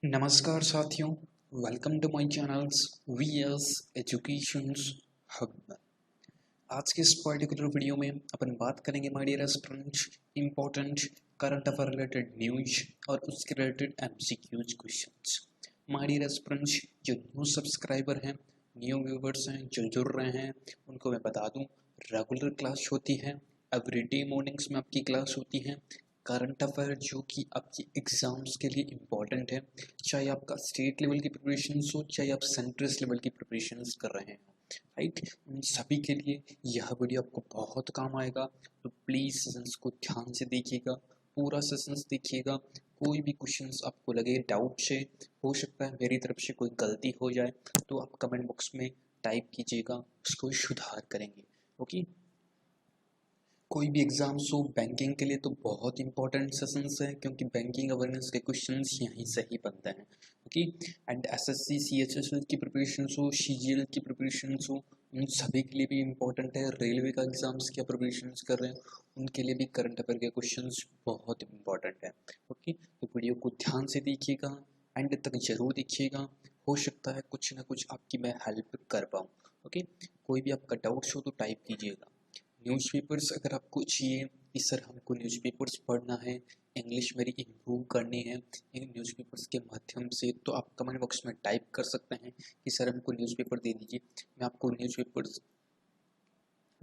नमस्कार साथियों, welcome to my channels VS educations hub में। आज के इस पर्टिकुलर वीडियो में अपन बात करेंगे my dear aspirants important current affair related news और उसके रिलेटेड MCQs questions. My dear aspirants, जो न्यू सब्सक्राइबर हैं, न्यू व्यूवर्स हैं, जो जुड़ रहे हैं, उनको मैं बता दूं, रेगुलर क्लास होती है, एवरीडे मॉर्निंग्स में आपकी क्लास होती है। करंट अफेयर जो कि आपकी एग्जाम्स के लिए इम्पॉर्टेंट है, चाहे आपका स्टेट लेवल की प्रिपरेशन हो, चाहे आप सेंट्रल लेवल की प्रिपरेशन कर रहे हैं, राइट, उन सभी के लिए यह वीडियो आपको बहुत काम आएगा। तो प्लीज़ सेशंस को ध्यान से देखिएगा, पूरा सेशंस देखिएगा। कोई भी क्वेश्चंस आपको लगे डाउट से, हो सकता है मेरी तरफ से कोई गलती हो जाए, तो आप कमेंट बॉक्स में टाइप कीजिएगा, उसको सुधार करेंगे। ओके, कोई भी एग्जाम्स हो बैंकिंग के लिए तो बहुत इंपॉर्टेंट सेशंस है, क्योंकि बैंकिंग अवेयरनेस के क्वेश्चंस यहीं से ही बनते हैं। ओके, एंड एसएससी सीएचएसएल की प्रिपरेशन हो, सीजीएल की प्रिपरेशन हो, उन सभी के लिए भी इम्पोर्टेंट है। रेलवे का एग्जाम्स क्या प्रिपरेशन कर रहे हैं, उनके लिए भी करंट अफेयर के क्वेश्चंस बहुत इंपॉर्टेंट है। ओके, तो वीडियो को ध्यान से देखिएगा, एंड तक जरूर देखिएगा, हो सकता है कुछ ना कुछ आपकी मैं हेल्प कर पाऊँ। ओके, कोई भी आपका डाउट्स हो तो टाइप कीजिएगा। न्यूज़पेपर्स अगर आपको चाहिए कि सर हमको न्यूज़पेपर्स पढ़ना है, इंग्लिश मेरी इम्प्रूव करनी है इन न्यूज़पेपर्स के माध्यम से, तो आप कमेंट बॉक्स में टाइप कर सकते हैं कि सर हमको न्यूज़पेपर दे दीजिए, मैं आपको न्यूज़पेपर्स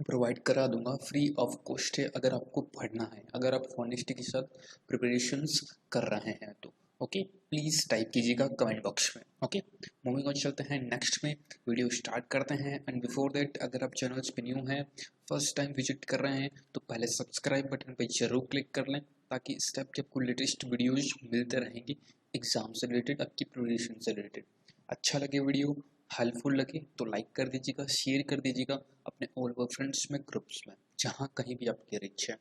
प्रोवाइड करा दूंगा, फ्री ऑफ कॉस्ट है अगर आपको पढ़ना है, अगर आप ऑनेस्टी के साथ प्रिपरेशंस कर रहे हैं तो। ओके, प्लीज़ टाइप कीजिएगा कमेंट बॉक्स में। ओके, मूविंग ऑन, चलते हैं नेक्स्ट में, वीडियो स्टार्ट करते हैं। एंड बिफोर दैट, अगर आप चैनल्स पे न्यू हैं, फर्स्ट टाइम विजिट कर रहे हैं, तो पहले सब्सक्राइब बटन पर जरूर क्लिक कर लें, ताकि इस टाइप के आपको लेटेस्ट वीडियोज मिलते रहेंगे एग्जाम से रिलेटेड, आपकी प्रिपरेशन से रिलेटेड। अच्छा लगे वीडियो, हेल्पफुल लगे तो लाइक कर दीजिएगा, शेयर कर दीजिएगा अपने ऑल वर्क फ्रेंड्स में, ग्रुप्स में, जहाँ कहीं भी आपकी रिच है।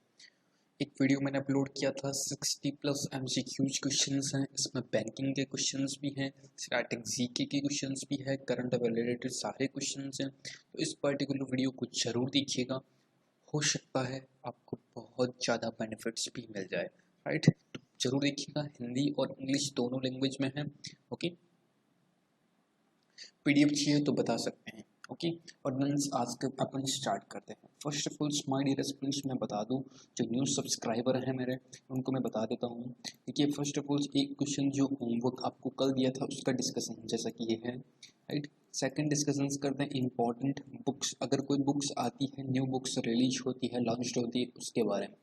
एक वीडियो मैंने अपलोड किया था, 60+ एमसीक्यूज क्वेश्चंस हैं, इसमें बैंकिंग के क्वेश्चंस भी हैं, स्टार्टिंग जीके के क्वेश्चंस भी है, करंट अफेयर रिलेटेड सारे क्वेश्चंस हैं। तो इस पर्टिकुलर वीडियो को जरूर देखिएगा, हो सकता है आपको बहुत ज़्यादा बेनिफिट्स भी मिल जाए, राइट। तो जरूर देखिएगा, हिंदी और इंग्लिश दोनों लैंग्वेज में है। ओके, पीडीएफ चाहिए तो बता सकते हैं। ओके, और मीन्स आज के अपन स्टार्ट करते हैं। First of all my dear students, मैं बता दूं, जो न्यू सब्सक्राइबर हैं मेरे, उनको मैं बता देता हूं। देखिए, फर्स्ट ऑफ ऑल एक क्वेश्चन जो होमवर्क आपको कल दिया था उसका डिस्कशन जैसा कि ये है, राइट। सेकंड डिस्कशन करते हैं इंपॉर्टेंट बुक्स, अगर कोई बुक्स आती है, न्यू बुक्स रिलीज होती है, लॉन्च होती है, उसके बारे में।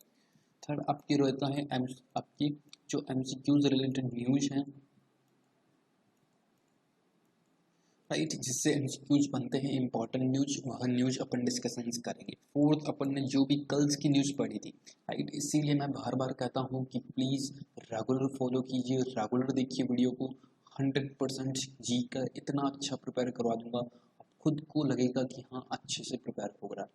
थर्ड आपकी रहता है आपकी जो एमसीक्यूज रिलेटेड न्यूज हैं, राइट, जिससे एमसीक्यूज बनते हैं इंपॉर्टेंट न्यूज, वह न्यूज अपन डिस्कशन करेंगे। फोर्थ, अपन ने जो भी कल की न्यूज पढ़ी थी, राइट, इसीलिए मैं बार बार कहता हूँ कि प्लीज़ रेगुलर फॉलो कीजिए, रेगुलर देखिए वीडियो को। 100% जी का इतना अच्छा प्रिपेयर करवा दूंगा, आप खुद को लगेगा कि हाँ अच्छे से प्रिपेयर हो रहा है।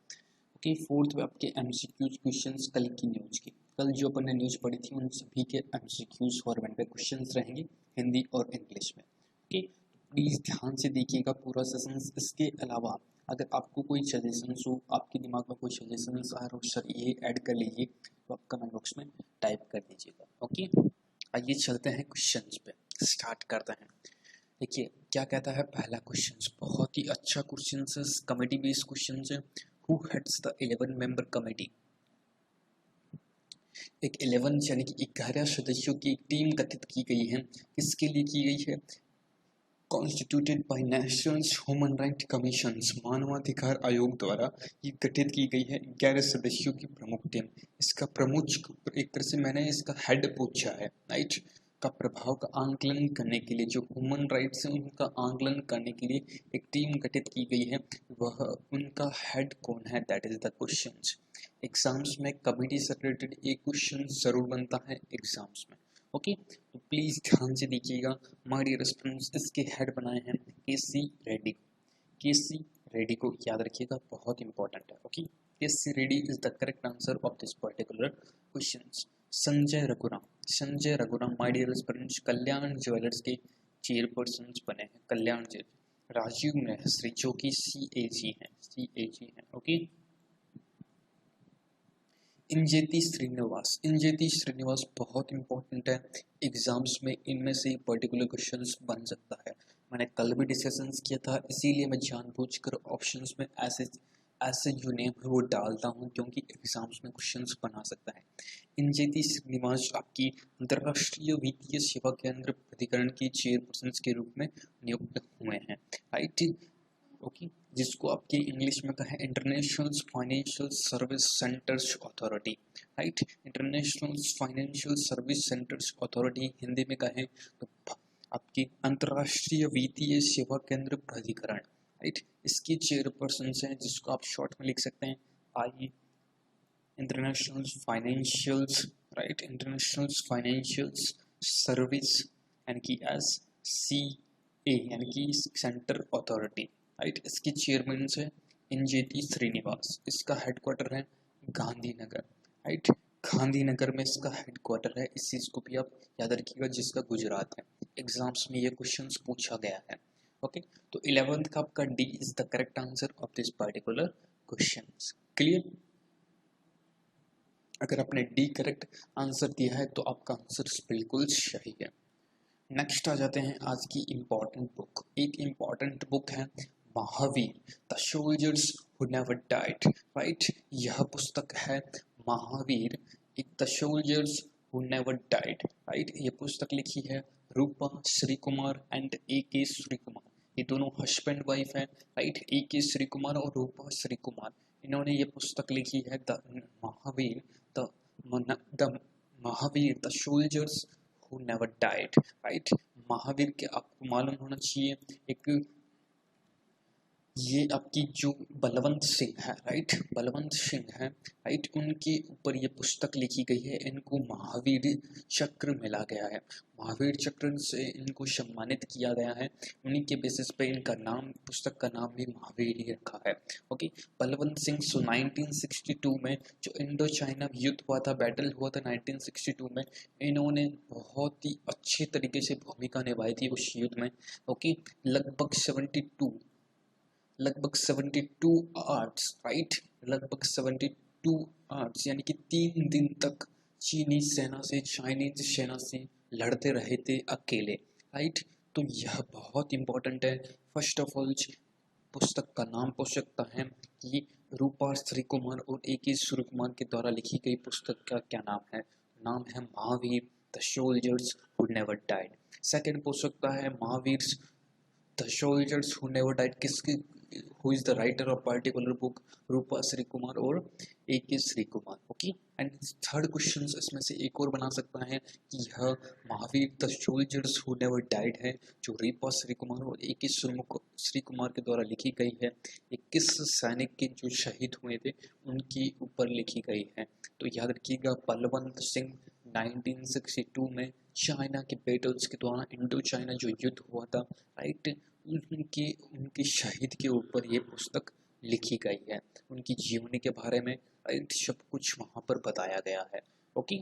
ओके, फोर्थ में आपके एमसीक्यूज क्वेश्चंस कल की न्यूज की, कल जो अपन ने न्यूज पढ़ी थी उन सभी के एमसीक्यूज फॉर्मेट में क्वेश्चंस रहेंगे, हिंदी और इंग्लिश में। ओके, प्लीज़ ध्यान से देखिएगा पूरा सेशन। इसके अलावा अगर आपको कोई सजेशन हो, आपके दिमाग में कोई सजेशन आ रहा हो, सर ये ऐड कर लीजिए, तो आप कमेंट बॉक्स में टाइप कर दीजिएगा। ओके, आइए चलते हैं क्वेश्चंस पे, स्टार्ट करते हैं। देखिए क्या कहता है पहला क्वेश्चन, बहुत ही अच्छा क्वेश्चन है, कमेटी बेस्ड क्वेश्चन है। Who heads the 11 member committee? एक 11 यानी कि 11 सदस्यों की एक टीम गठित की गई है, किसके लिए की गई है? Constituted by national human right commission, मानवाधिकार आयोग द्वारा ये गठित की गई है 11 सदस्यों की प्रमुख टीम। इसका प्रमुख, एक तरह से मैंने इसका हेड पूछा है, राइट, का प्रभाव का आंकलन करने के लिए, जो ह्यूमन राइट्स है उनका आंकलन करने के लिए एक टीम गठित की गई है, वह उनका हेड कौन है, that is the question. Exams में कमेटी से रिलेटेड एक क्वेश्चन जरूर बनता है एग्जाम्स में। ओके, तो प्लीज़ ध्यान से देखिएगा। माय डियर स्टूडेंट्स, इसके हेड बनाए हैं केसी रेड्डी। केसी रेड्डी को याद रखिएगा, बहुत इंपॉर्टेंट है। Okay, K C Reddy is the correct answer of this particular question. Sanjay Raghuram, Sanjay Raghuram my dear students Kalyan Jewellers के चेयरपर्सन बने हैं, कल्याण ज्वेलर्स। राजीव मेहश्री जो कि CAG हैं, CAG हैं। ओके, इंजेती श्रीनिवास बहुत इंपॉर्टेंट है एग्जाम्स में, इनमें से पर्टिकुलर क्वेश्चंस बन सकता है। मैंने कल भी डिस्कशंस किया था, इसीलिए मैं जानबूझकर ऑप्शंस में ऐसे ऐसे जो नेम है वो डालता हूँ, क्योंकि एग्जाम्स में क्वेश्चंस बना सकता है। इंजेती श्रीनिवास आपकी अंतर्राष्ट्रीय वित्तीय सेवा केंद्र प्राधिकरण की चेयरपर्सन के रूप में नियुक्त हुए हैं, राइट। ओके, जिसको आपकी इंग्लिश में कहा है international financial service centres authority, right. International financial service centres authority Hindi में कहें तो आपकी अंतर्राष्ट्रीय वित्तीय सेवा केंद्र प्राधिकरण, राइट। इसकी चेयरपर्सन हैं, जिसको आप शॉर्ट में लिख सकते हैं I international financial, right, international financial service यानी कि SCA यानी कि सेंटर अथॉरिटी, राइट। इसकी चेयरमैन है इंजेती श्रीनिवास। इसका हेडक्वार्टर है गांधीनगर, राइट। गांधीनगर में इसका हेडक्वार्टर है। इस चीज को भी आप याद रखिएगा, जिसका गुजरात है। एग्जाम्स में ये क्वेश्चंस पूछा गया है। ओके, तो 11th का आपका D is the correct answer of this particular questions. Clear? अगर आपने डी करेक्ट आंसर दिया है तो आपका आंसर बिल्कुल सही है। नेक्स्ट आ जाते हैं आज की इम्पोर्टेंट बुक। एक इम्पोर्टेंट बुक है Mahavir the soldiers who never died, right. यह पुस्तक है महावीर एक the soldiers who never died, right. ये पुस्तक लिखी है रूपा श्री कुमार एंड AK श्री कुमार। ये दोनों हस्बैंड वाइफ है, राइट। AK श्री कुमार और रूपा श्री कुमार, इन्होंने ये पुस्तक लिखी है the Mahavir the Mahavir the soldiers who never died, right। Mahavir के आपको मालूम होना चाहिए एक ये आपकी जो बलवंत सिंह है, राइट, बलवंत सिंह है, राइट, उनके ऊपर ये पुस्तक लिखी गई है। इनको महावीर चक्र मिला गया है, महावीर चक्र से इनको सम्मानित किया गया है। उन्हीं के बेसिस पे इनका नाम, पुस्तक का नाम भी महावीर ही रखा है। ओके, बलवंत सिंह 1962 में जो इंडो चाइना युद्ध हुआ था, बैटल हुआ था 1962 में, इन्होंने बहुत ही अच्छे तरीके से भूमिका निभाई थी उस युद्ध में। ओके, लगभग 72 आवर्स, राइट, लगभग 72 आवर्स यानी कि 3 दिन तक चीनी सेना से, चाइनीज सेना से लड़ते रहे थे अकेले, राइट। तो यह बहुत इंपॉर्टेंट है। फर्स्ट ऑफ ऑल पुस्तक का नाम पूछ सकता है कि रूपा श्री कुमार और AK श्री कुमार के द्वारा लिखी गई पुस्तक का क्या नाम है। नाम है Mahavir the soldiers who never died. Second पूछ सकता है Mahavir the soldiers who never died किसकी, who is the writer of particular book, रूपा श्री कुमार और AK Shri Kumar. Okay, and third question इसमें से एक और बना सकता है कि यह Mahavir the soldiers who never died है, जो रूपा श्री कुमार और AK श्री कुमार के द्वारा लिखी गई है, ये किस सैनिक के जो शहीद हुए थे उनके ऊपर लिखी गई है। तो याद रखिएगा, बलवंत सिंह 1962 में चाइना के बैटल्स के दौरान इंडो चाइना जो युद्ध हुआ था, राइट, उनके शहीद के ऊपर ये पुस्तक लिखी गई है। उनकी जीवनी के बारे में सब कुछ वहाँ पर बताया गया है। ओके,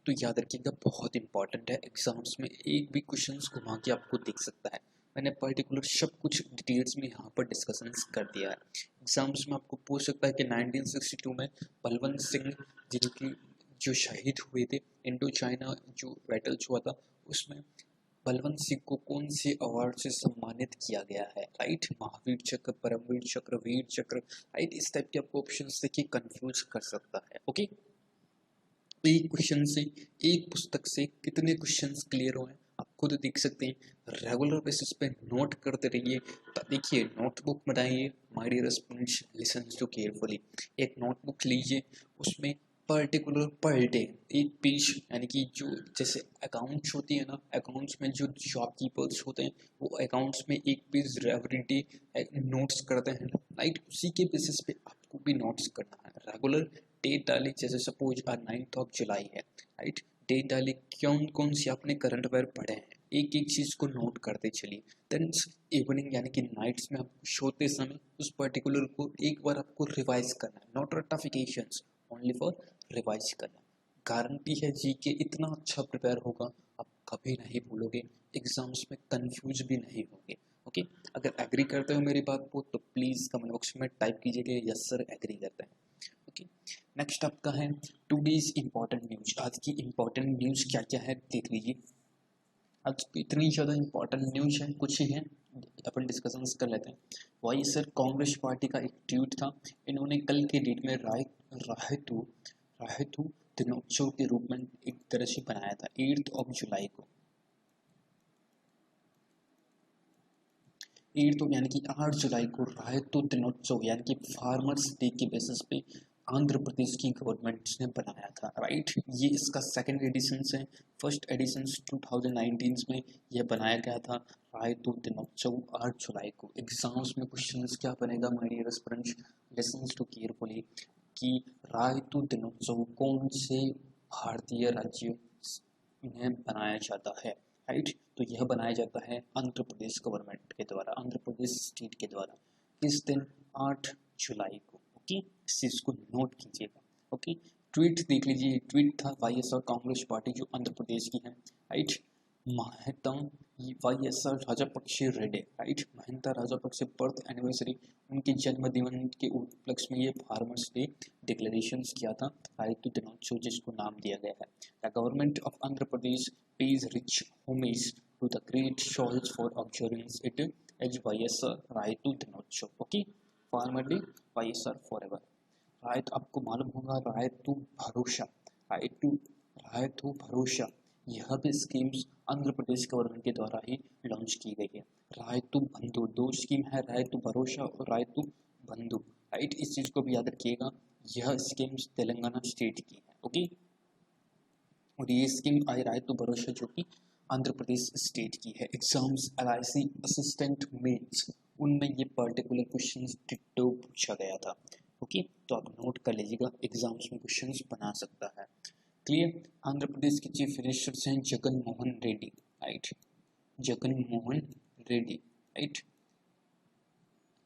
तो याद रखिएगा, बहुत इंपॉर्टेंट है। एग्जाम्स में एक भी क्वेश्चन घुमा के आपको दिख सकता है। मैंने पर्टिकुलर सब कुछ डिटेल्स में यहाँ पर डिस्कशंस कर दिया है। एग्जाम्स में आपको पूछ सकता है कि 1962 में बलवंत सिंह जिनकी जो शहीद हुए थे, इंडो चाइना जो बैटल्स हुआ था, उसमें बलवंत सिंह को कौन से अवार्ड से सम्मानित किया गया है, राइट। महावीर चक्र, परमवीर चक्र, वीर चक्र, राइट। इस टाइप के आपको ऑप्शन देखिए कंफ्यूज कर सकता है। ओके, एक क्वेश्चन से, एक पुस्तक से कितने क्वेश्चंस क्लियर हुए आप खुद देख सकते हैं। रेगुलर बेसिस पे नोट करते रहिए। देखिए, नोटबुक बनाइए, my dear students, listen to carefully. एक नोटबुक लीजिए, उसमें पर्टिकुलर पर डे एक पेज, यानी कि जो जैसे अकाउंट्स होती है ना, अकाउंट्स में जो शॉपकीपर्स होते हैं वो अकाउंट्स में एक पेज एवरी डे नोट्स करते हैं, राइट। उसी के बेसिस पे आपको भी नोट्स करना है। रेगुलर डेट डाली, जैसे सपोज आज 9th of जुलाई है, राइट। डेट डाली, कौन कौन सी आपने करंट अफेयर पढ़े हैं, एक एक चीज़ को नोट करते चलिए। देन इवनिंग यानी कि नाइट्स में आपको सोते समय उस पर्टिकुलर को एक बार आपको रिवाइज करना है। नॉट रटिफिकेशंस, ओनली फॉर रिवाइज करना। गारंटी है जीके इतना अच्छा प्रिपेयर होगा, आप कभी नहीं भूलोगे, एग्जाम्स में कंफ्यूज भी नहीं होंगे। ओके, अगर एग्री करते हो मेरी बात को तो प्लीज़ कमेंट बॉक्स में टाइप कीजिएगा यस सर एग्री करते हैं। ओके, नेक्स्ट आपका है टुडेज इंपॉर्टेंट न्यूज। आज की इंपॉर्टेंट न्यूज क्या क्या है देख लीजिए। आज इतनी ज़्यादा इंपॉर्टेंट न्यूज है, कुछ ही है, अपन डिस्कशन कर लेते हैं। वही सर, कांग्रेस पार्टी का एक ट्वीट था, इन्होंने कल के डेट में राहेतु राहेतु दिनोत्सव के रूप में एक तरह से बनाया था 8 जुलाई को। 8 यानी कि 8 जुलाई को राहेतु दिनोत्सव यानी कि फार्मर्स डे के बेसिस पे आंध्र प्रदेश की गवर्नमेंट ने बनाया था, राइट। ये इसका सेकंड एडिशन है। फर्स्ट एडिशन 2019 में यह बनाया गया था राहेतु दिनोत्सव 8 जुलाई को। एग्जाम्स में क्वेश्चंस क्या बनेगा my dear students, listen to carefully कि राहेतु दिनोत्सव कौन से भारतीय राज्य में बनाया जाता है, राइट। तो यह बनाया जाता है आंध्र प्रदेश गवर्नमेंट के द्वारा, आंध्र प्रदेश स्टेट के द्वारा। किस दिन? 8 जुलाई को। ओके, इस चीज़ को नोट कीजिएगा। ओके, ट्वीट देख लीजिए, ट्वीट था वाईएसआर कांग्रेस पार्टी जो आंध्र प्रदेश की है, right. Mahanta YSR Rajapaksa Reddy, right. Mahanta Rajapaksa birth anniversary, उनके जन्मदिन के उपलक्ष्य में ये फार्मर्स डे डिक्लेरेशन किया था राहेतु दिनोत्सव, जिसको नाम दिया गया है। The government of Andhra Pradesh pays rich homage to the great souls for observing it as YSR Rythu Dinotsavam. Okay, farmer day YSR forever. Rythu आपको मालूम होगा, राहेतु भरोसा, राहेतु भरोसा, यह भी स्कीम्स आंध्र प्रदेश गवर्नमेंट के द्वारा ही लॉन्च की गई है। राहेतु बंधु, दो स्कीम है, राहेतु भरोसा और राहेतु बंधु, राइट। इस चीज़ को भी याद रखिएगा, यह स्कीम्स तेलंगाना स्टेट की है। ओके, और ये स्कीम आई राहेतु भरोसा जो कि आंध्र प्रदेश स्टेट की है। एग्जाम्स LIC असिस्टेंट मेंस, उनमें ये पर्टिकुलर क्वेश्चन डिट्टो पूछा गया था। ओके, तो आप नोट कर लीजिएगा, एग्जाम्स में क्वेश्चन बना सकता है। क्लियर। आंध्र प्रदेश के चीफ मिनिस्टर हैं Jagan Mohan Reddy, right, Jagan Mohan Reddy, right.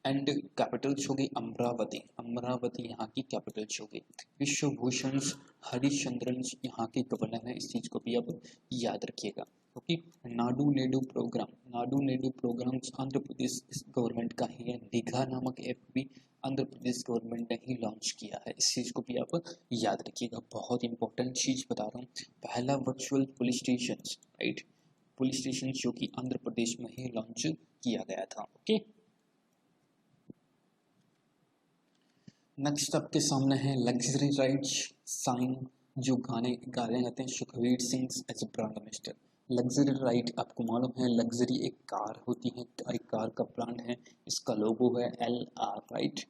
And Capitals हो गई अमरावती, अमरावती यहाँ की कैपिटल्स हो गई। विश्वभूषण हरिश्चंद्रन यहाँ के गवर्नर है, इस चीज़ को भी आप याद रखिएगा। Okay, Nadu Nedu programme, Nadu Nedu programme Andhra Pradesh government का ही है। दीघा नामक ऐप भी आंध्र प्रदेश गवर्नमेंट ने ही लॉन्च किया है, इस चीज़ को भी आप याद रखिएगा। बहुत इंपॉर्टेंट चीज़ बता रहा हूँ, पहला virtual police station, right, police station जो कि आंध्र प्रदेश में ही लॉन्च किया गया था। ओके, नेक्स्ट आपके सामने है लग्जरी राइड्स साइन, जो गाने गाते हैं Sukhbir Singh as brand ambassador. Luxury ride आपको मालूम है, लग्जरी एक कार होती है, एक कार का ब्रांड है, इसका लोगो है LR, राइट,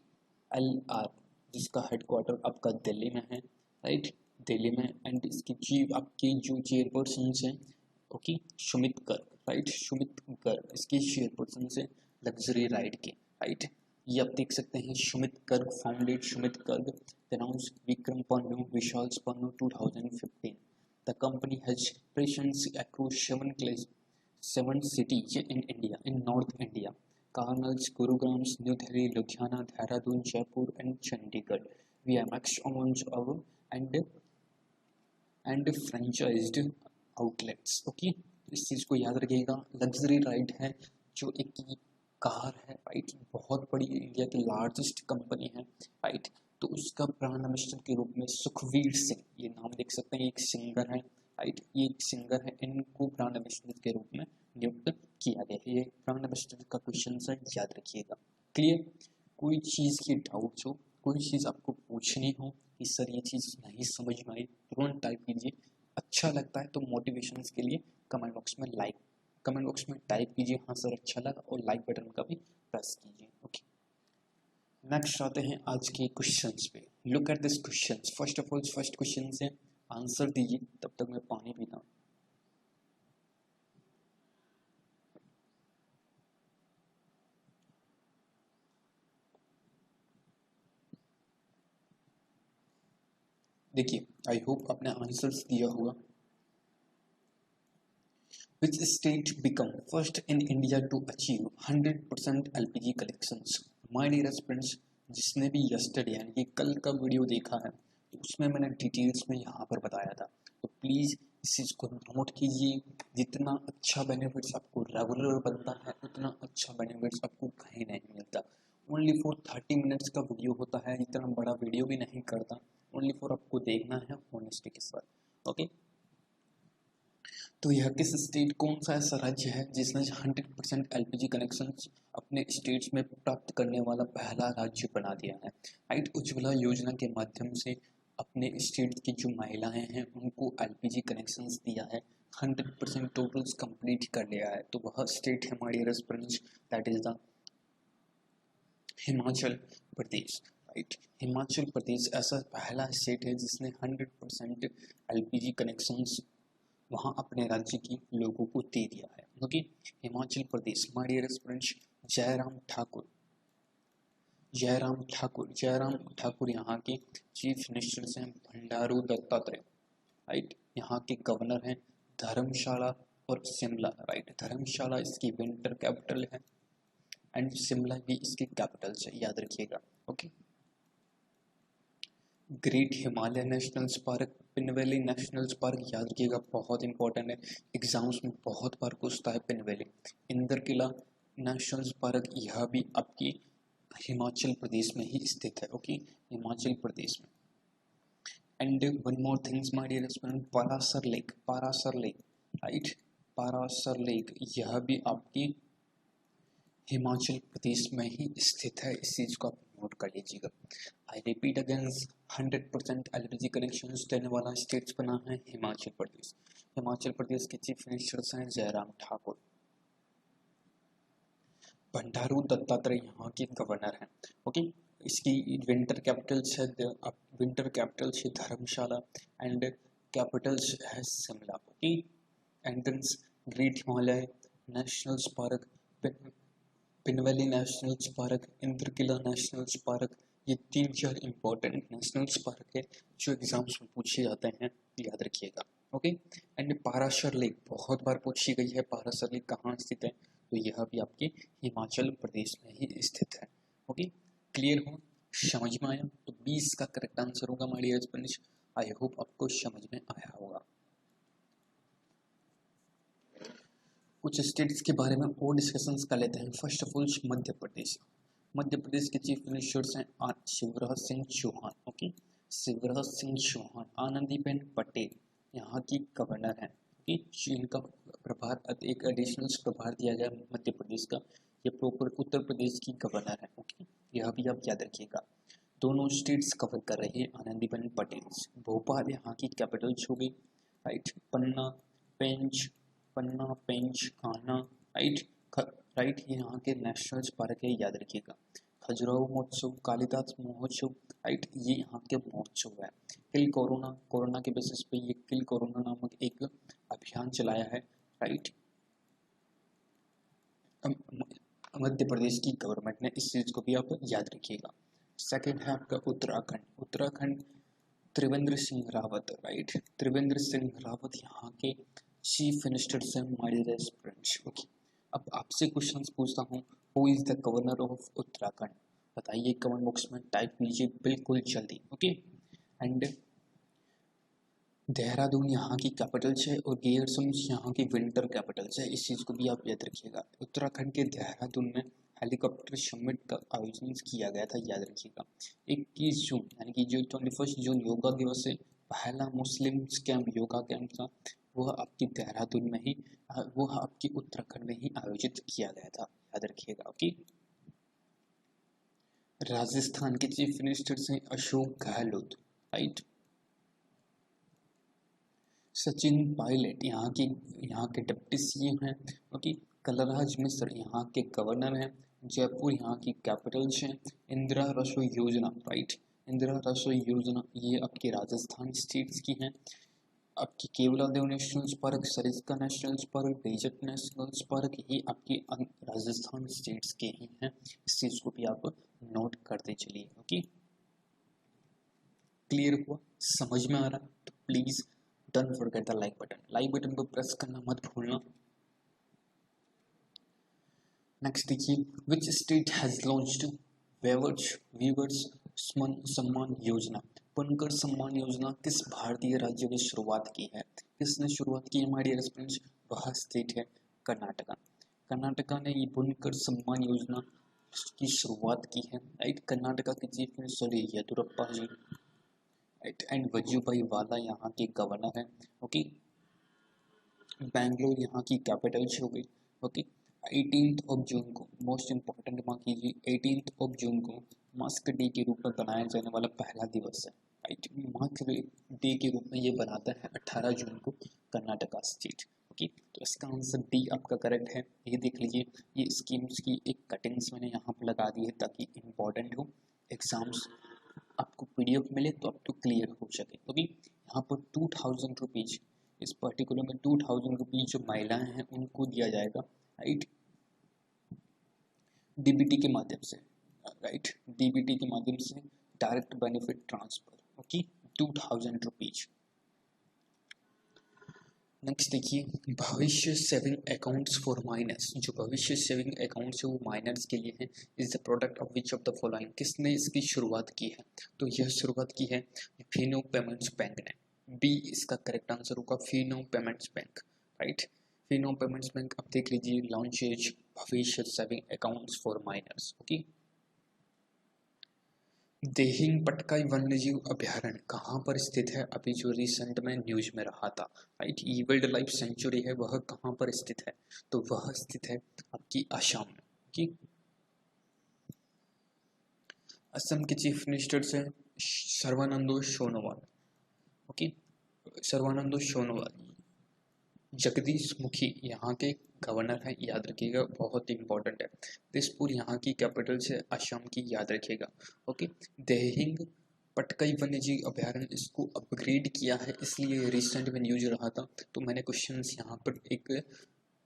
LR, जिसका हेडक्वार्टर आपका दिल्ली में है, राइट, दिल्ली में। एंड इसकी चीफ आपकी जो चेयरपर्सन है, ओके, सुमित गर्ग, राइट, सुमित गर्ग इसकी चेयरपर्सन से लग्जरी राइड के, राइट। ये आप देख सकते हैं, Sumit Garg founded Sumit Garg, announced Vikram Pannu, Vishal Pannu 2015. The company has presence across seven cities in India, in North India: Karnal, Gurugram, New Delhi, Ludhiana, Dehradun, Jaipur, and Chandigarh. We are max amounts of and franchised outlets. Okay, इस चीज़ को याद रखिएगा। Luxury ride है जो एक car है, right, बहुत बड़ी, इंडिया की लार्जेस्ट कंपनी है, राइट। तो उसका ब्रांड एम्बेसडर के रूप में सुखवीर सिंह, ये नाम देख सकते हैं, एक सिंगर है, राइट, ये एक सिंगर है, इनको ब्रांड एम्बेसडर के रूप में नियुक्त किया गया है। ये ब्रांड एम्बेसडर का क्वेश्चन है, याद रखिएगा। क्लियर। कोई चीज़ की डाउट्स हो, कोई चीज़ आपको पूछनी हो कि सर ये चीज़ नहीं समझ में आई, तुरंत टाइप कीजिए। अच्छा लगता है तो मोटिवेशन के लिए कमेंट बॉक्स में टाइप कीजिए हाँ सर अच्छा लगा, और लाइक बटन का भी प्रेस कीजिए। ओके, नेक्स्ट आते हैं आज के क्वेश्चंस पे। Look at this questions. First of all first question से आंसर दीजिए, तब तक मैं पानी पीता हूँ। देखिए, आई होप आपने आंसर्स दिया होगा। Which state become first in India to achieve 100% LPG collections? My dear friends, जिसने भी yesterday यानी कि कल का वीडियो देखा है, तो उसमें मैंने डिटेल्स में यहाँ पर बताया था, तो प्लीज़ इस चीज़ को नोट कीजिए। जितना अच्छा बेनिफिट्स आपको रेगुलर बनता है, उतना अच्छा बेनिफिट्स आपको कहीं नहीं मिलता। ओनली फॉर 30 मिनट्स का वीडियो होता है, इतना बड़ा वीडियो भी नहीं करता, ओनली फॉर आपको देखना है होनेस्टी के साथ। ओके, तो यह किस स्टेट, कौन सा ऐसा राज्य है जिसने 100% एलपीजी कनेक्शन अपने स्टेट्स में प्राप्त करने वाला पहला राज्य बना दिया है। राइट, उज्ज्वला योजना के माध्यम से अपने स्टेट की जो महिलाएं हैं उनको एलपीजी कनेक्शंस दिया है, 100% टोटल्स कंप्लीट कर लिया है। तो वह स्टेट है हमारी response, that is the Himachal Pradesh. Right, Himachal Pradesh ऐसा पहला स्टेट है जिसने 100% एलपीजी कनेक्शंस वहाँ अपने राज्य की लोगों को दे दिया है। ओके, हिमाचल प्रदेश, हमारे रेस्टोरेंट जयराम ठाकुर, जयराम ठाकुर यहाँ के चीफ मिनिस्टर हैं, बंडारू दत्तात्रेय। राइट, यहाँ के गवर्नर हैं, धर्मशाला और शिमला। राइट, धर्मशाला इसकी विंटर कैपिटल है एंड शिमला भी इसकी कैपिटल है, याद रखिएगा। Okay, great Himalaya national park, Pin valley national park, याद रखिएगा, बहुत इंपॉर्टेंट है, एग्जाम्स में बहुत बार पूछता है पिनवैली। इंद्रकिला नेशनल पार्क, यह भी आपकी हिमाचल प्रदेश में ही स्थित है। ओके, हिमाचल प्रदेश में। And one more things my dear student, Parashar lake, right, Parashar lake, यह भी आपकी हिमाचल प्रदेश में ही स्थित है, इस चीज को आप नोट कर लीजिएगा। I repeat again, 100% LPG connection देने वाला स्टेट बना है हिमाचल प्रदेश। हिमाचल प्रदेश के चीफ मिनिस्टर हैं जयराम ठाकुर, बंडारू दत्तात्रेय यहाँ के गवर्नर हैं। ओके, इसकी विंटर कैपिटल है धर्मशाला एंड कैपिटल्स है Shimla. Okay, entrance great Himalaya national park, Pin valley national park, Indrakila national park, ये 3-4 इंपॉर्टेंट नेशनल पार्क है जो एग्जाम्स में पूछे जाते हैं, याद रखिएगा। ओके, एंड पाराशर लेक बहुत बार पूछी गई है, पाराशर लेक कहाँ स्थित है, तो यह भी आपके हिमाचल प्रदेश में ही स्थित है। ओके, क्लियर हो, समझ में आया? तो 20 का करेक्ट आंसर होगा हमारी रेस्पॉन्स। आई होप आपको समझ में आया होगा। कुछ स्टेट्स के बारे में और डिस्कशंस कर लेते हैं। First of all Madhya Pradesh, Madhya Pradesh के चीफ मिनिस्टर्स हैं शिवराज सिंह चौहान। ओके, शिवराज सिंह चौहान, आनंदीबेन पटेल यहाँ की गवर्नर हैं। ओके, इनका प्रभार, एक एडिशनल प्रभार दिया गया मध्य प्रदेश का, ये प्रॉपर उत्तर प्रदेश की गवर्नर है। ओके, यह भी आप याद रखिएगा। दोनों स्टेट्स कवर कर रही है आनंदीबेन पटेल। भोपाल यहाँ की कैपिटल हो गई। राइट, पन्ना, पेंच, कान्हा, राइट, ये यहाँ के नेशनल पार्क है, याद रखिएगा। खजुराहो महोत्सव, कालिदास महोत्सव, राइट, ये यहाँ के महोत्सव है। किल कोरोना के बेसिस पे ये किल कोरोना नामक एक अभियान चलाया है। राइट, मध्य प्रदेश की गवर्नमेंट ने, इस चीज को भी आप याद रखिएगा। सेकंड है आपका उत्तराखंड, त्रिवेंद्र सिंह रावत। राइट, त्रिवेंद्र सिंह रावत यहाँ के चीफ मिनिस्टर से हमारे रेस्टोरेंट। ओके, अब आपसे क्वेश्चंस पूछता हूँ, who is the governor of Uttarakhand, बताइए, कमेंट बॉक्स में टाइप कीजिए बिल्कुल जल्दी। ओके, एंड देहरादून यहाँ की कैपिटल है और गेयरसम्स यहाँ की विंटर कैपिटल है, इस चीज़ को भी आप याद रखिएगा। उत्तराखंड के देहरादून में हेलीकॉप्टर समिट का आयोजन किया गया था, याद रखिएगा। 21 जून यानी कि जो 21 जून योगा दिवस है, पहला मुस्लिम कैंप, योगा कैंप था, वह आपकी देहरादून में ही, वह आपकी उत्तराखंड में ही आयोजित किया गया था, याद रखिएगा। ओके, राजस्थान के चीफ मिनिस्टर हैं अशोक गहलोत। राइट, सचिन पायलट यहाँ के डिप्टी सीएम हैं। ओके, कलराज मिश्र यहाँ के गवर्नर हैं। जयपुर यहाँ की कैपिटल है। इंदिरा रसोई योजना, राइट, इंदिरा रसोई योजना ये आपके राजस्थान स्टेट्स की हैं। आपकी Keoladeo national park, Sariska national park, desert national park, ये आपके राजस्थान स्टेट्स के ही हैं, इस चीज को भी आप नोट करते चलिए। ओके, क्लियर हुआ, समझ में आ रहा? तो please don't forget the like button को प्रेस करना मत भूलना। नेक्स्ट देखिए, which state has launched weavers Samman Yojana, बुनकर सम्मान योजना किस भारतीय राज्य ने शुरुआत की है? किसने शुरुआत की है हमारी रेस्पॉन्स? वह स्टेट है कर्नाटका। कर्नाटका ने ये बुनकर सम्मान योजना की शुरुआत की है, राइट। कर्नाटका के chief minister Yediyurappa ji, right, and Vajubhai Vala यहाँ के गवर्नर हैं, ओके। बैंगलोर यहाँ की कैपिटल हो गई, ओके। 18th ऑफ जून को, मोस्ट इम्पॉर्टेंट मार्क कीजिए, 18th ऑफ जून को मास्क डे के रूप में बनाया जाने वाला पहला दिवस है, राइट। मास्क डे के रूप में ये बनाता है 18 जून को कर्नाटका स्टेट, ओके। तो इसका आंसर डी आपका करेक्ट है। ये देख लीजिए, ये स्कीम्स की एक कटिंग्स मैंने यहाँ पर लगा दी है ताकि इम्पोर्टेंट हो, एग्जाम्स आपको पीडीएफ मिले तो आपको क्लियर हो सके, ओके। यहाँ पर 2000 रुपीज, इस पर्टिकुलर में 2000 रुपीज जो महिलाएं हैं उनको दिया जाएगा, राइट, डीबीटी के माध्यम से, राइट, डीबीटी के माध्यम से direct benefit transfer, okay, 2000 rupees. Next देखिए, भविष्य सेविंग अकाउंट्स फॉर माइनर्स, जो भविष्य सेविंग अकाउंट्स है वो माइनर्स के लिए है। Is the product of which of the following, किसने इसकी शुरुआत की है? तो यह शुरुआत की है फिनो पेमेंट्स बैंक ने। बी इसका करेक्ट आंसर होगा, Fino payments bank, right. Fino payments bank, अब देख लीजिए, launches Bhavishya saving accounts for minors, okay. Dehing Patkai वन्यजीव अभयारण्य कहाँ पर स्थित है? अभी जो रिसेंट में न्यूज में रहा था, राइट, ये वाइल्ड लाइफ सेंचुरी है, वह कहाँ पर स्थित है? तो वह स्थित है आपकी असम में, कि असम के चीफ मिनिस्टर से सर्बानंद सोनोवाल, ओके, सर्बानंद सोनोवाल। जगदीश मुखी यहाँ के गवर्नर हैं, याद रखिएगा, बहुत इंपॉर्टेंट है। दिसपुर यहाँ की कैपिटल से, असम की, याद रखिएगा, ओके। देहिंग पटकाई वन्यजीव अभयारण्य, इसको अपग्रेड किया है, इसलिए रिसेंट में न्यूज रहा था, तो मैंने क्वेश्चंस यहाँ पर एक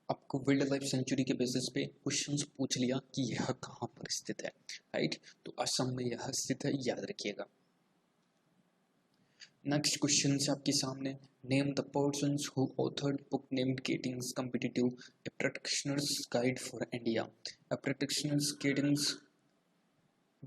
आपको वाइल्ड लाइफ सेंचुरी के बेसिस पे क्वेश्चंस पूछ लिया कि यह कहाँ पर स्थित है, राइट। तो असम में यह स्थित है, याद रखिएगा। नेक्स्ट क्वेश्चन है आपके सामने, name the persons who authored book named gettings competitive a practitioner's guide for India. A practitioner's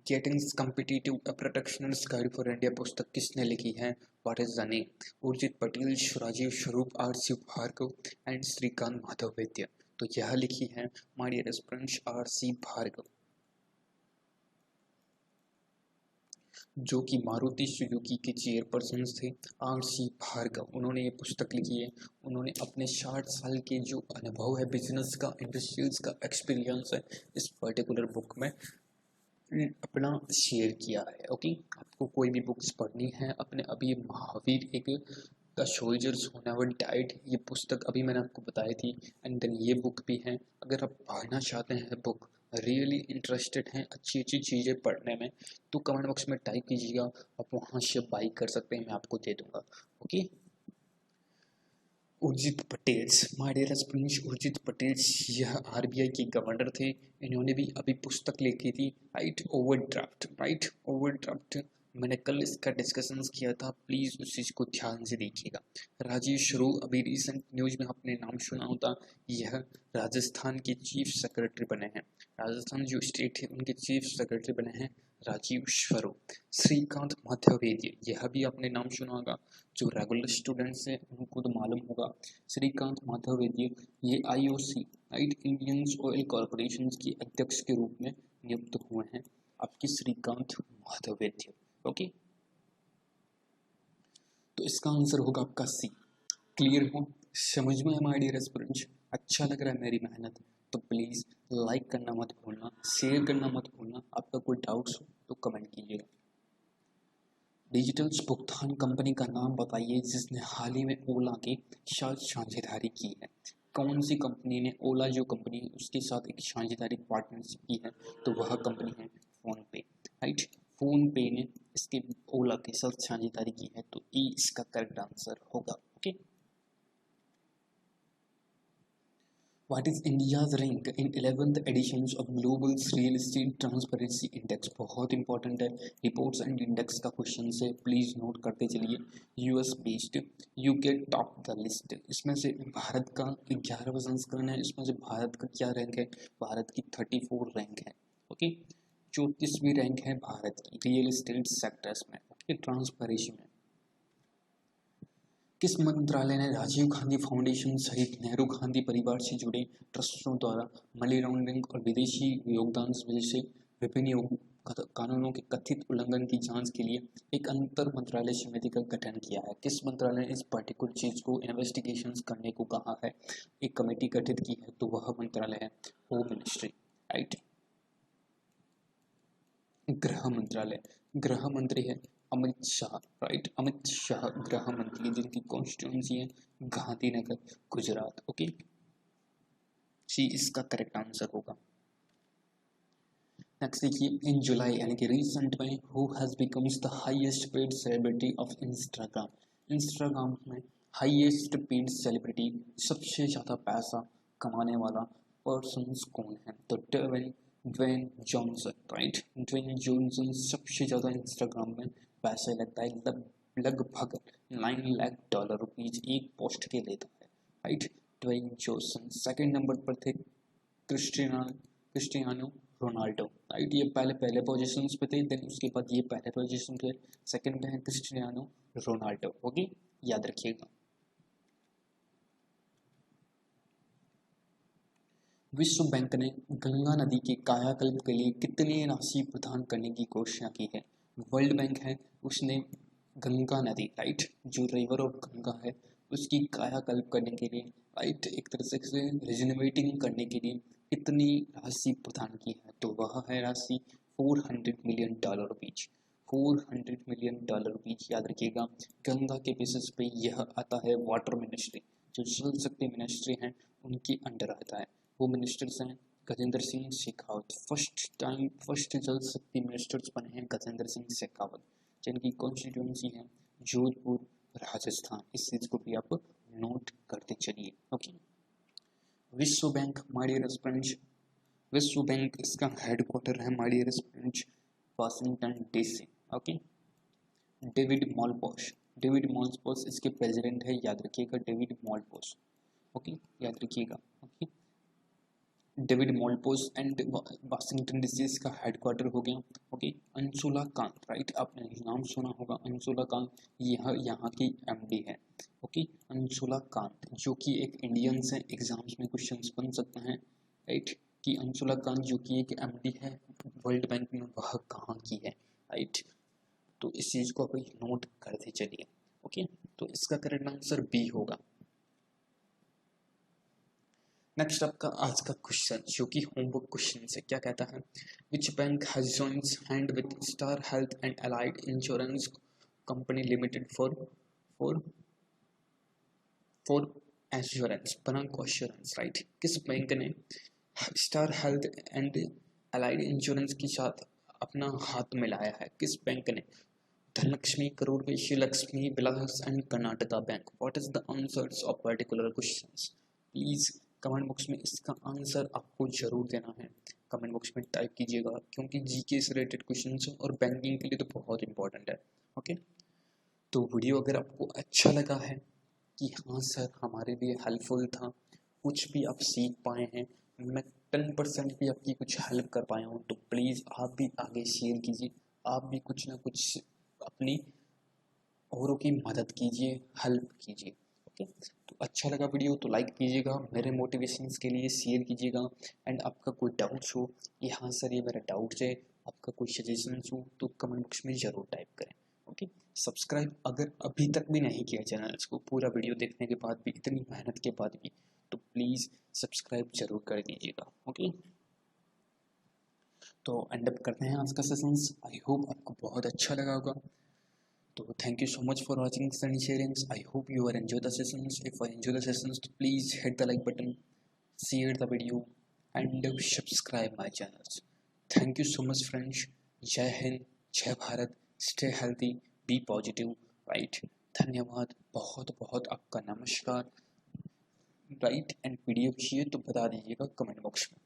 gettings competitive a practitioner's guide for India पुस्तक किसने लिखी है? What is the name? Urjit Patel, Rajiv Swarup, R C Bhargava and Shrikant Madhav Vaidya. तो यह लिखी है my dear students R C Bhargava, जो कि मारुति सुजुकी के चेयरपर्सन थे, आर सी भार्गव। उन्होंने ये पुस्तक लिखी है। उन्होंने अपने 60 साल के जो अनुभव है बिजनेस का, इंडस्ट्रीज का एक्सपीरियंस है, इस पर्टिकुलर बुक में अपना शेयर किया है, ओके। आपको कोई भी बुक्स पढ़नी है अपने, अभी महावीर एक the soldiers who never died, ये पुस्तक अभी मैंने आपको बताई थी, एंड देन ये बुक भी है। अगर आप पढ़ना चाहते हैं बुक, रियली इंटरेस्टेड हैं अच्छी अच्छी चीज़ें पढ़ने में, तो कमेंट बॉक्स में टाइप कीजिएगा, आप वहाँ से बाई कर सकते हैं, मैं आपको दे दूंगा, okay. Urjit Patel, my dear students, Urjit Patel यह आरबीआई के गवर्नर थे। इन्होंने भी अभी पुस्तक लिखी थी, राइट, ओवरड्राफ्ट, राइट, ओवरड्राफ्ट। मैंने कल इसका डिस्कशंस किया था, प्लीज़ उस चीज़ को ध्यान से देखिएगा। राजीव स्वरूप, अभी रिसेंट न्यूज में आपने नाम सुना होता, यह राजस्थान के चीफ सेक्रेटरी बने हैं। राजस्थान जो स्टेट है उनके चीफ सेक्रेटरी बने हैं राजीव स्वरूप। श्रीकांत माधवेद्य, यह भी आपने नाम सुना होगा, जो रेगुलर स्टूडेंट्स हैं उनको तो मालूम होगा। श्रीकांत माधवेद्य ये IOC, right, Indian oil corporation के अध्यक्ष के रूप में नियुक्त हुए हैं आपके श्रीकांत माधवेद्य, ओके। तो इसका आंसर होगा आपका सी। क्लियर हो, समझ में माय डियर स्टूडेंट्स? अच्छा लग रहा है मेरी मेहनत? तो प्लीज़ लाइक करना मत भूलना, शेयर करना मत भूलना। आपका कोई डाउट्स हो तो कमेंट कीजिएगा। डिजिटल भुगतान कंपनी का नाम बताइए जिसने हाल ही में ओला के साथ साझेदारी की है। कौन सी कंपनी ने, ओला जो कंपनी है उसके साथ एक साझेदारी पार्टनरशिप की है? तो वह कंपनी है फोन पे, राइट। फोन पे ने इसके ओला के साथ साझेदारी की है, तो ई इसका करेक्ट आंसर होगा, okay. What is India's rank in 11th editions of Global Real Estate Transparency Index? बहुत इंपॉर्टेंट है, रिपोर्ट्स एंड इंडेक्स का क्वेश्चन से, प्लीज नोट करते चलिए। US based, UK top the list, इसमें से भारत का 11वां संस्करण है, इसमें से भारत का क्या रैंक है? भारत की 34 रैंक है, ओके। 34वीं रैंक है भारत की रियल एस्टेट सेक्टर्स में, ओके, ट्रांसपेरेंसी में। किस मंत्रालय ने राजीव गांधी फाउंडेशन सहित नेहरू गांधी परिवार से जुड़े ट्रस्टों द्वारा मनी लॉन्ड्रिंग और विदेशी योगदान जैसे विभिन्न कानूनों के कथित उल्लंघन की जांच के लिए एक अंतर मंत्रालय समिति का गठन किया है? किस मंत्रालय ने इस पर्टिकुलर चीज को इन्वेस्टिगेशन करने को कहा है, एक कमेटी गठित की है? तो वह मंत्रालय है होम मिनिस्ट्री, राइट। गृह मंत्रालय, गृह मंत्री है अमित शाह, राइट। अमित शाह गृह मंत्री, जिनकी कॉन्स्टिट्यूंसी है गांधीनगर, गुजरात। ओके, सी इसका करेक्ट आंसर होगा। नेक्स्ट देखिए, इन जुलाई यानी कि रिसेंट में who has becomes the highest paid celebrity of Instagram? Instagram में हाईएस्ट पेड सेलिब्रिटी, सबसे ज़्यादा पैसा कमाने वाला पर्सन कौन है? तो Dwayne Johnson, right. Dwayne Johnson सबसे ज़्यादा इंस्टाग्राम में पैसे लगता है, लगभग $9 लाख रुपीज एक पोस्ट के लेता है, right. Dwayne Johnson. Second number पर थे क्रिस्टियानो रोनाल्डो, राइट। ये पहले पोजीशंस पे थे, देन उसके बाद ये पहले पोजीशन पे, सेकंड में है क्रिस्टियानो रोनाल्डो। ओके, याद रखिएगा। विश्व बैंक ने गंगा नदी के कायाकल्प के लिए कितनी राशि प्रदान करने की घोषणा की है? वर्ल्ड बैंक है, उसने गंगा नदी, राइट, जो रिवर ऑफ गंगा है उसकी कायाकल्प करने के लिए, राइट, एक तरह से रिजनरेटिंग करने के लिए कितनी राशि प्रदान की है? तो वह है राशि $400 मिलियन रुपीज, $400 मिलियन रुपीज। याद रखिएगा, गंगा के बेसिस पे यह आता है वाटर मिनिस्ट्री, जो जल शक्ति मिनिस्ट्री है उनके अंडर आता है। वो मिनिस्टर्स हैं गजेंद्र सिंह शेखावत, फर्स्ट जल शक्ति मिनिस्टर्स बने हैं गजेंद्र सिंह शेखावत, जिनकी कॉन्स्टिट्यूंसी है जोधपुर, राजस्थान। इस चीज को भी आप नोट करते चलिए। ओके, विश्व बैंक माय डियर फ्रेंड्स, विश्व बैंक इसका हेडक्वार्टर है my dear friends Washington DC. Okay, David Malpass इसके प्रेसिडेंट है, याद रखिएगा, डेविड मॉलपोस। ओके, याद रखिएगा। Okay, David Malpass and Washington DC इसका हेडक्वार्टर हो गया। ओके, अंशुला कांत, राइट, आपने नाम सुना होगा अंशुला कांत, यह यहाँ की एमडी है। ओके, अंशुला कांत, जो कि एक इंडियन से एग्जाम्स में क्वेश्चंस बन सकते हैं, राइट, कि अंशुला कांत जो कि एक एमडी है वर्ल्ड बैंक में, वह कहाँ की है, राइट। तो इस चीज़ को आप नोट करते चलिए। ओके, तो इसका करेक्ट आंसर बी होगा। नेक्स्ट आपका आज का क्वेश्चन, जो कि होमवर्क क्वेश्चन से क्या कहता है? Which bank has joins hand with star health and allied insurance company limited for assurance, bank assurance, right. किस बैंक ने star health and allied insurance के साथ अपना हाथ मिलाया है? किस बैंक ने? Dhanlaxmi, Karur Vysya Lakshmi Vilas and Karnataka bank. What is the answers of particular questions? Please comment box में इसका आंसर आपको जरूर देना है, कमेंट बॉक्स में टाइप कीजिएगा, क्योंकि जीके से रिलेटेड क्वेश्चंस और बैंकिंग के लिए तो बहुत इंपॉर्टेंट है। ओके, तो वीडियो अगर आपको अच्छा लगा है कि हाँ सर हमारे लिए हेल्पफुल था, कुछ भी आप सीख पाए हैं, मैं 10% भी आपकी कुछ हेल्प कर पाया हूँ, तो प्लीज़ आप भी आगे शेयर कीजिए, आप भी कुछ ना कुछ अपनी औरों की मदद कीजिए, हेल्प कीजिए। ओके, तो अच्छा लगा वीडियो तो लाइक कीजिएगा, मेरे मोटिवेशंस के लिए शेयर कीजिएगा, एंड आपका कोई डाउट्स हो कि हाँ सर ये मेरा डाउट्स है, आपका कोई सजेशंस हो, तो कमेंट बॉक्स में ज़रूर टाइप करें। ओके, सब्सक्राइब अगर अभी तक भी नहीं किया चैनल को, पूरा वीडियो देखने के बाद भी, इतनी मेहनत के बाद भी, तो प्लीज़ सब्सक्राइब जरूर कर दीजिएगा। ओके, तो एंड अप करते हैं आज का सेशंस। आई होप आपको बहुत अच्छा लगा होगा। So thank you so much for watching Sunny Sharings. I hope you are enjoy the sessions. If I enjoy the sessions, please hit the like button, share the video, and subscribe my channels. Thank you so much, friends. Jai Hind, Jai Bharat. Stay healthy, be positive. Right. धन्यवाद, बहुत बहुत आपका नमस्कार। Right, and video चाहिए तो बता दीजिएगा comment box में।